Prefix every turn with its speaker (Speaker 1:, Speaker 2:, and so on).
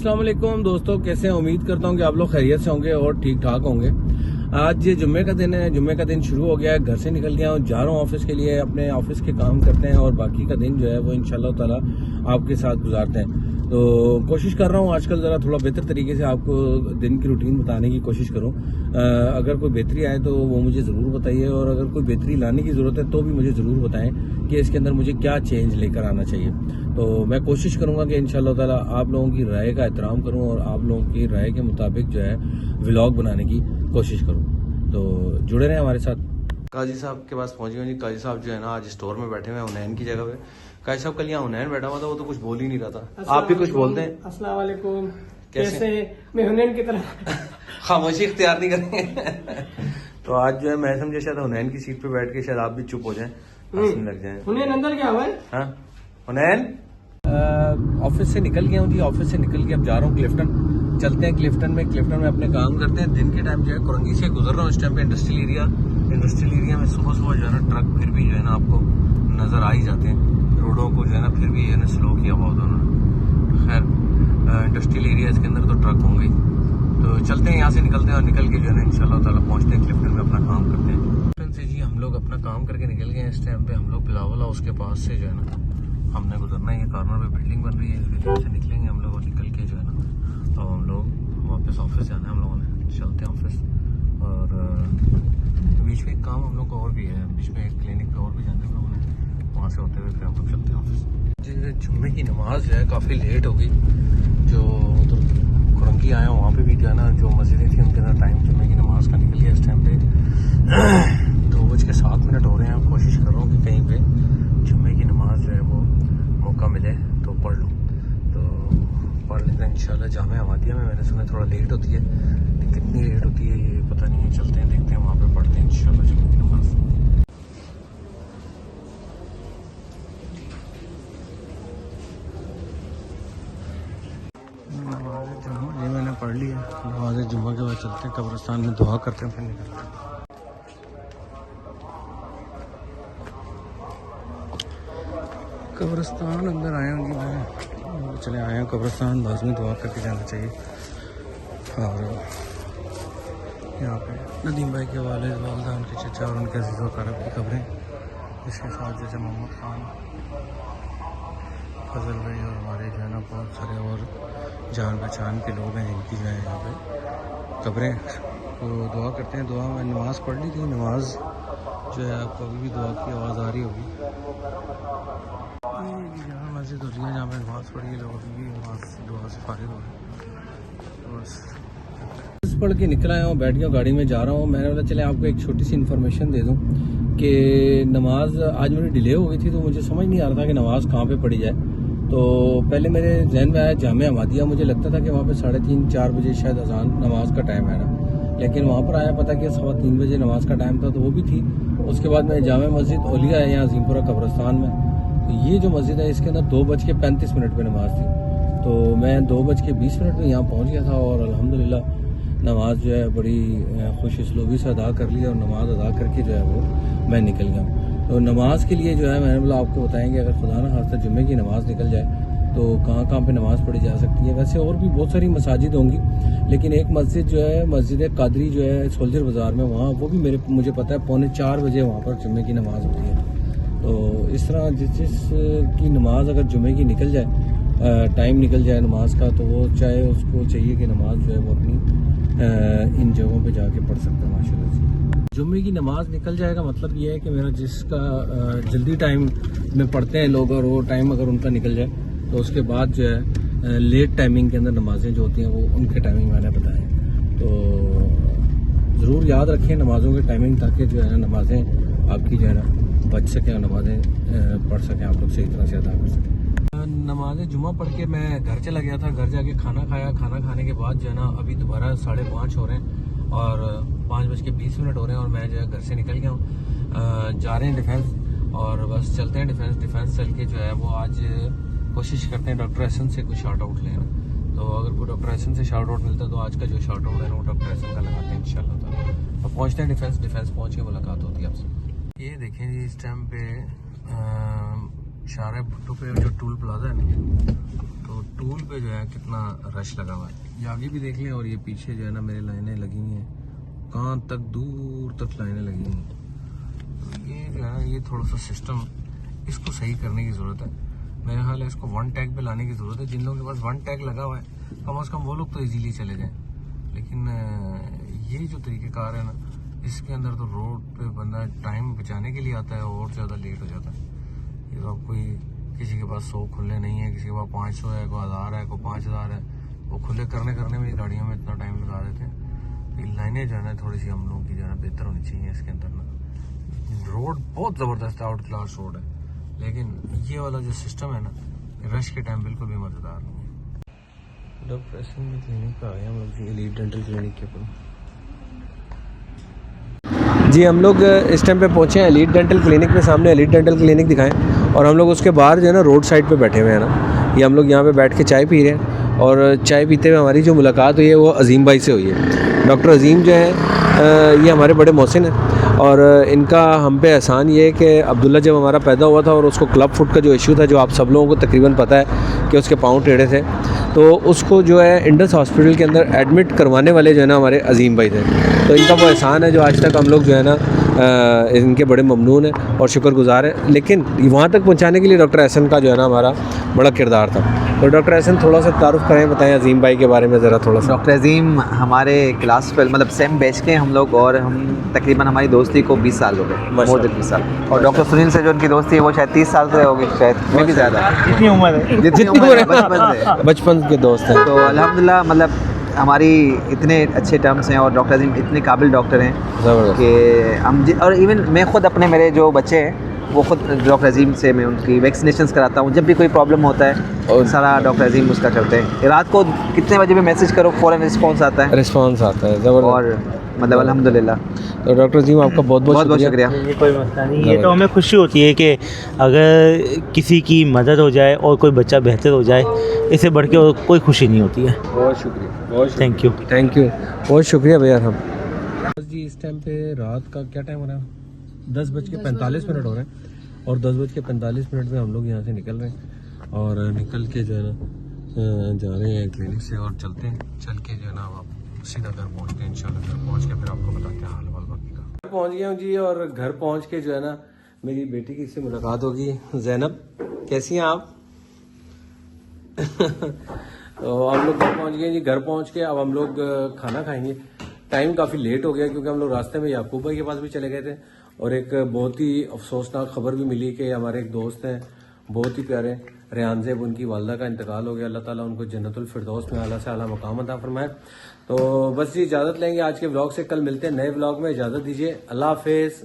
Speaker 1: अस्सलाम वालेकुम दोस्तों, कैसे हैं? उम्मीद करता हूं कि आप लोग खैरियत से होंगे और ठीक ठाक होंगे। आज ये जुम्मे का दिन है, जुम्मे का दिन शुरू हो गया है। घर से निकल गया हूँ, जा रहा हूँ ऑफिस के लिए। अपने ऑफिस के काम करते हैं और बाकी का दिन जो है वो इंशाल्लाह ताला आपके साथ गुजारते हैं। तो कोशिश कर रहा हूँ आजकल ज़रा थोड़ा बेहतर तरीके से आपको दिन की रूटीन बताने की कोशिश करूँ। अगर कोई बेहतरी आए तो वो मुझे ज़रूर बताइए, और अगर कोई बेहतरी लाने की ज़रूरत है तो भी मुझे ज़रूर बताएं कि इसके अंदर मुझे क्या चेंज लेकर आना चाहिए। तो मैं कोशिश करूंगा कि इंशाल्लाह ताला आप लोगों की राय का एहतराम करूं और आप लोगों की राय के मुताबिक जो है व्लॉग बनाने की कोशिश करूं। तो जुड़े रहें हमारे साथ। काजी साहब के पास पहुंच गए जी। काजी साहब जो है ना आज स्टोर में बैठे हुए हैं हुनैन की जगह पे। काजी साहब कल यहाँ हुनैन बैठा हुआ था, वो तो कुछ बोल ही नहीं रहा था। आप भी कुछ बोलते हैं।
Speaker 2: अस्सलाम वालेकुम।
Speaker 1: कैसे?
Speaker 2: मैं हुनैन की तरह
Speaker 1: खामोशी इख्तियार नहीं करेंगे। तो आज जो है मैं समझे शायद हुनैन की सीट पे बैठ के शायद आप भी चुप हो जाएं, हंसने लग जाएं।
Speaker 2: हुनैन अंदर क्या हुआ है?
Speaker 1: हाँ हुनैन, ऑफिस से निकल गया हूँ जी। ऑफिस से निकल के अब जा रहा हूँ क्लिफ्टन। चलते हैं क्लिफ्टन में। क्लिफ्टन में अपने काम करते हैं। दिन के टाइम जो है कुरंगी से गुजर रहा हूँ इस टाइम पे इंडस्ट्रियल एरिया में। सुबह सुबह जो है ना ट्रक फिर भी जो है ना आपको नज़र आ ही जाते हैं। रोडों को जो है ना फिर भी है ना स्लो किया हुआ उन्होंने। खैर इंडस्ट्रियल एरिया इसके अंदर तो ट्रक होंगे। तो चलते हैं यहाँ से, निकलते हैं और निकल के जो है ना इंशाल्लाह ताला पहुँचते हैं क्लिफ्टन में, अपना काम करते हैं। क्लिफ्टन से जी हम लोग अपना काम करके निकल गए हैं। इस टाइम पे हम लोग बिलावल हाउस के पास से जो है ना हमने गुजरना है। ये कॉर्नर पे बिल्डिंग बन रही है, इस बिल्डिंग से निकलेंगे हम लोग और निकल के जो है ना तो हम लोग वापस ऑफिस जाना है हम लोगों ने। चलते हैं ऑफिस। और बीच में एक काम हम लोग को और भी है, बीच में एक क्लिनिक पे और भी जाना है हम लोगों ने। वहाँ से होते हुए फिर हम लोग चलते हैं ऑफिस। जी जुम्मे की नमाज जो है काफ़ी लेट हो गई। जो उधर कुरंगी आया वहाँ पे भी जो है ना जो मस्जिदें थी उनके अंदर टाइम जुम्मे की नमाज का निकल गया। इस टाइम पे 2:07 हो रहे हैं। कोशिश कर रहा हूँ कि कहीं पे जुम्मे की नमाज जो है वो मौका मिले तो पढ़ लूँ। तो पढ़ लेते हैं इंशाल्लाह। जामे अहमदिया में मैंने सुना थोड़ा लेट होती है, कितनी लेट होती है ये पता नहीं है। चलते हैं, देखते हैं, वहाँ पे पढ़ते हैं इंशाल्लाह जुम्मे की नमाज। ये मैंने पढ़ लिया। नमाज जुम्मा के बाद चलते हैं कब्रिस्तान में, दुआ करते हैं, फिर निकलते हैं। कब्रिस्तान अंदर आया हूँ जी मैं। चले आए हैं कब्रिस्तान, लाजमी दुआ करके जाना चाहिए। और यहाँ पे नदीम भाई के वालिद वालदा, उनके चचा और उनके अज़ीज़ व अक़ारिब की खबरें। इसके साथ जैसे मोहम्मद खान, फजल भाई और हमारे जो है ना बहुत सारे और जान पहचान के लोग हैं जिनकी जो है यहाँ पे खबरें। तो दुआ करते हैं। दुआ में नमाज़ पढ़ ली थी। नमाज जो है आपको अभी भी दुआ की आवाज़ आ रही होगी। यहाँ मस्जिद हो रही है जहाँ पे नमाज़ पढ़ी है, लोग अभी भी नमाज दुआ से फारिग हो गए। बस पढ़ के निकल आया हूँ, बैठ गया गाड़ी में जा रहा हूँ। मैंने बोला चले आपको एक छोटी सी इन्फॉर्मेशन दे दूँ कि नमाज आज मेरी डिले हो गई थी, तो मुझे समझ नहीं आ रहा था कि नमाज कहाँ पे पढ़ी जाए। तो पहले मेरे जहन में आया जामे अहमदिया। मुझे लगता था कि वहाँ पे 3:30-4 बजे शायद अजान नमाज का टाइम है ना, लेकिन वहाँ पर आया पता कि 3:15 बजे नमाज का टाइम था, तो वो भी थी। उसके बाद मैं जामे मस्जिद औलिया है यहाँ अजीमपुरा कब्रिस्तान में। तो ये जो मस्जिद है इसके अंदर 2:35 पे नमाज थी। तो मैं 2:20 में यहाँ पहुँच गया था और अल्हम्दुलिल्लाह नमाज जो है बड़ी खुश इसलूबी से अदा कर ली और नमाज अदा करके जो है वो मैं निकल गया। तो नमाज के लिए जो है मैंने बोला आपको बताएंगे, अगर खुदा ना खास्ता जुम्मे की नमाज निकल जाए तो कहाँ कहाँ पे नमाज पढ़ी जा सकती है। वैसे और भी बहुत सारी मसाजिद होंगी, लेकिन एक मस्जिद जो है मस्जिद कादरी जो है सोल्जर बाज़ार में, वहाँ वो भी मुझे पता है 3:45 बजे वहाँ पर जुम्मे की नमाज होती है। तो इस तरह जिस की नमाज अगर जुम्मे की निकल जाए, टाइम निकल जाए नमाज का, तो वो चाहे उसको चाहिए कि नमाज जो है वो अपनी इन जगहों पे जाके पढ़ सकते हैं माशाल्लाह से। जुम्मे की नमाज निकल जाएगा मतलब ये है कि मेरा जिसका जल्दी टाइम में पढ़ते हैं लोग, और वो टाइम अगर उनका निकल जाए तो उसके बाद जो है लेट टाइमिंग के अंदर नमाजें जो होती हैं वो उनके टाइमिंग मैंने बताएं। तो ज़रूर याद रखें नमाज़ों के टाइमिंग, ताकि जो है ना नमाजें आपकी जो है ना बच सकें और नमाजें पढ़ सकें, आप लोग सही तरह से अदा कर सकें। नमाज जुम्मा पढ़ के मैं घर चला गया था। घर जाके खाना खाया। खाना खाने के बाद जो है ना अभी दोबारा 5:30 हो रहे हैं और 5:20 हो रहे हैं और मैं जो है घर से निकल गया हूँ। जा रहे हैं डिफेंस और बस चलते हैं डिफेंस चल के जो है वो आज कोशिश करते हैं डॉक्टर एहसन से कुछ शॉर्ट आउट लेना। तो अगर कोई डॉक्टर एहसन से शॉर्ट आउट मिलता है तो आज का जो शॉर्ट आउट है वो डॉक्टर एहसन का लगाते हैं इंशाल्लाह ताला। तो पहुँचते हैं डिफेंस पहुँच के मुलाकात होती है आपसे। ये देखें जी इस टाइम पे शाहरा भुट्टो पे जो टूल प्लाजा है ना, तो टूल पे जो है कितना रश लगा हुआ है, ये आगे भी देख लें और ये पीछे जो है ना मेरे लाइनें लगी हुई हैं, कहाँ तक दूर तक लाइनें लगी हुई हैं। तो ये जो है ना ये थोड़ा सा सिस्टम इसको सही करने की ज़रूरत है। मेरा ख्याल है इसको वन टैग पे लाने की ज़रूरत है। जिन लोगों के पास वन टैग लगा हुआ है कम से कम वो लोग तो इजीली चले जाएं, लेकिन ये जो तरीक़ेकार है ना इसके अंदर तो रोड पे बंदा टाइम बचाने के लिए आता है और ज़्यादा लेट हो जाता है। ये तो कोई किसी के पास 100 खुले नहीं है, किसी के पास 500 है, कोई 1000 है, कोई 5000 है, वो खुले करने में गाड़ियों में इतना टाइम लगा देते हैं। तो लाइनें जो है ना थोड़ी सी हम लोगों की जो है ना बेहतर होनी चाहिए इसके अंदर ना। रोड बहुत ज़बरदस्त आउट क्लास रोड है, लेकिन ये वाला जो सिस्टम है ना रश के टाइम बिल्कुल भी मज़ेदार नहीं है। डॉक्टर एहसन क्लिनिक पर आए हम लोग जी, एलीट डेंटल क्लिनिक के ऊपर जी। हम लोग इस टाइम पे पहुँचे हैं एलीट डेंटल क्लिनिक में, सामने एलीट डेंटल क्लिनिक दिखाएं और हम लोग उसके बाहर जो है ना रोड साइड पे बैठे हुए हैं ना। ये हम लोग यहाँ पे बैठ के चाय पी रहे हैं और चाय पीते हुए हमारी जो मुलाकात हुई है वो अज़ीम भाई से हुई है। डॉक्टर अज़ीम जो है ये हमारे बड़े मोहसिन हैं और इनका हम पे एहसान ये है कि अब्दुल्ला जब हमारा पैदा हुआ था और उसको क्लब फुट का जो इशू था, जो आप सब लोगों को तकरीबन पता है कि उसके पाँव टेढ़े थे, तो उसको जो है इंडस हॉस्पिटल के अंदर एडमिट करवाने वाले जो है ना हमारे अज़ीम भाई थे। तो इनका वो एहसान है जो आज तक हम लोग जो है ना इनके बड़े ममनून हैं और शुक्रगुजार हैं। लेकिन वहाँ तक पहुँचाने के लिए डॉक्टर एहसन का जो है ना हमारा बड़ा किरदार था। तो डॉक्टर एहसन थोड़ा सा तारुफ करें, बताएं अज़ीम भाई के बारे में ज़रा थोड़ा सा।
Speaker 3: डॉक्टर अज़ीम हमारे क्लास पे मतलब सेम बैच के हम लोग, और हम तकरीबन हमारी दोस्ती को 20 साल हो गए, मोर देन 20 साल। और डॉक्टर सुनील से जो उनकी दोस्ती है वो शायद 30 साल से होगी, शायद में भी ज़्यादा।
Speaker 2: जितनी उम्र है
Speaker 3: जितनी उम्र है बचपन से,
Speaker 1: बचपन के दोस्त हैं।
Speaker 3: तो अल्हम्दुलिल्लाह मतलब हमारी इतने अच्छे टर्म्स हैं और डॉक्टर अज़ीम इतने काबिल डॉक्टर हैं
Speaker 1: ज़बरदस्त।
Speaker 3: कि हम और इवन मैं खुद अपने मेरे जो बच्चे हैं वो खुद डॉक्टर अज़ीम से मैं उनकी वैक्सीनेशंस कराता हूँ। जब भी कोई प्रॉब्लम होता है और सारा डॉक्टर अज़ीम उसका करते हैं। रात को कितने बजे भी मैसेज करो फ़ौरन रिस्पॉन्स आता है,
Speaker 1: रिस्पॉन्स आता है ज़बरदस्त।
Speaker 3: और मतलब अल्हम्दुलिल्लाह।
Speaker 1: तो डॉक्टर अज़ीम आपका बहुत बहुत
Speaker 3: शुक्रिया।
Speaker 2: ये कोई मसला नहीं, ये तो हमें खुशी होती है कि अगर किसी की मदद हो जाए और कोई बच्चा बेहतर हो जाए, इससे बढ़ के और कोई खुशी नहीं होती है।
Speaker 1: बहुत शुक्रिया, बहुत
Speaker 2: थैंक यू
Speaker 1: बहुत शुक्रिया भैया। हम जी इस टाइम पे रात का क्या टाइम हो रहा है? 10:45 हो रहे हैं और 10:45 में हम लोग यहाँ से निकल रहे हैं और निकल के जो है ना जा रहे हैं क्लिनिक से और चलते हैं। चल के जो है ना आप सीधा घर पहुँचते हैं इंशाल्लाह। घर पहुँच के फिर आपको बताते हैं हाल वाल बाकी का। घर पहुँच गया हूँ जी और घर पहुँच के जो है ना मेरी बेटी की इससे मुलाकात होगी। ज़ैनब कैसी हैं आप? तो हम लोग घर पहुँच गए जी। घर पहुँच के अब हम लोग खाना खाएंगे। टाइम काफ़ी लेट हो गया क्योंकि हम लोग रास्ते में याकूब भाई के पास भी चले गए थे और एक बहुत ही अफसोसनाक खबर भी मिली कि हमारे एक दोस्त हैं बहुत ही प्यारे रेहान ज़ेब, उनकी वालदा का इंतकाल हो गया। अल्लाह ताला उनको जन्नतुल फिरदौस में आला से आला मकाम अता फरमाए। तो बस जी इजाज़त लेंगे आज के व्लॉग से। कल मिलते हैं नए व्लॉग में। इजाज़त दीजिए, अल्लाह हाफिज़।